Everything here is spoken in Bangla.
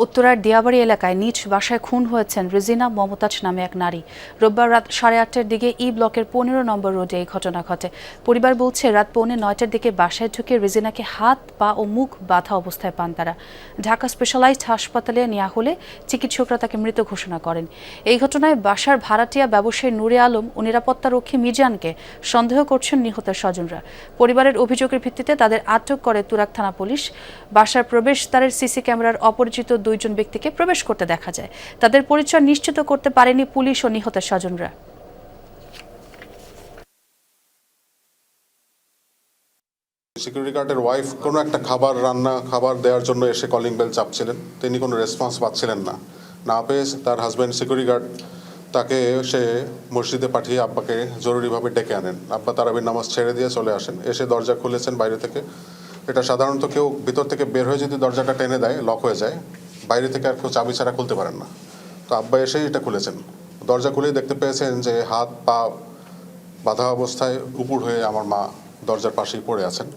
উত্তরার দিয়াবাড়ি এলাকায় নিজ বাসায় খুন হয়েছেন রিজিনা মমতাজ নামে এক নারী। রোববার রাত 8:30টার দিকে ই ব্লকের 15 নম্বর রোডে এই ঘটনা ঘটে। পরিবার বলছে রাত 8:45টার দিকে বাসায় ঢুকে রিজিনাকে হাত পা ও মুখ বাঁধা অবস্থায় পান তারা। ঢাকা স্পেশালাইজড হাসপাতালে নেওয়া হলে চিকিৎসকরা তাকে মৃত ঘোষণা করেন। এই ঘটনায় বাসার ভাড়াটিয়া ব্যবসায়ী নূরে আলম ও নিরাপত্তারক্ষী মিজানকে সন্দেহ করছেন নিহতের স্বজনরা। পরিবারের অভিযোগের ভিত্তিতে তাদের আটক করে তুরাগ থানা পুলিশ। বাসার প্রবেশদ্বারের সিসি ক্যামেরার অপরিচিত 2 জন ব্যক্তিকে প্রবেশ করতে দেখা যায়। তাদের পরিচয় নিশ্চিত করতে পারেনি পুলিশ ও নিহতের স্বজনরা। সিকিউরিটি গার্ডের ওয়াইফ কোনো একটা খাবার দেওয়ার জন্য এসে কলিং বেল চাপছিলেন, তিনি কোনো রেসপন্স পাচ্ছিলেন না পেয়ে তার হাজব্যান্ড সিকিউরিটি গার্ড তাকে সে মসজিদে পাঠিয়ে আব্বাকে জরুরিভাবে ডেকে আনেন। আব্বা তারাবির নামাজ ছেড়ে দিয়ে চলে আসেন, এসে দরজা খুলেছেন বাইরে থেকে। এটা সাধারণত কেউ ভিতর থেকে বের হয়ে যদি দরজাটা টেনে দেয় লক হয়ে যায়, বাইরে থেকে আর কেউ চাবি ছাড়া খুলতে পারেন না। তো আব্বা এসেই এটা খুলেছেন। দরজা খুলেই দেখতে পেয়েছেন যে হাত পা বাঁধা অবস্থায় উপুড় হয়ে আমার মা দরজার পাশেই পড়ে আছেন।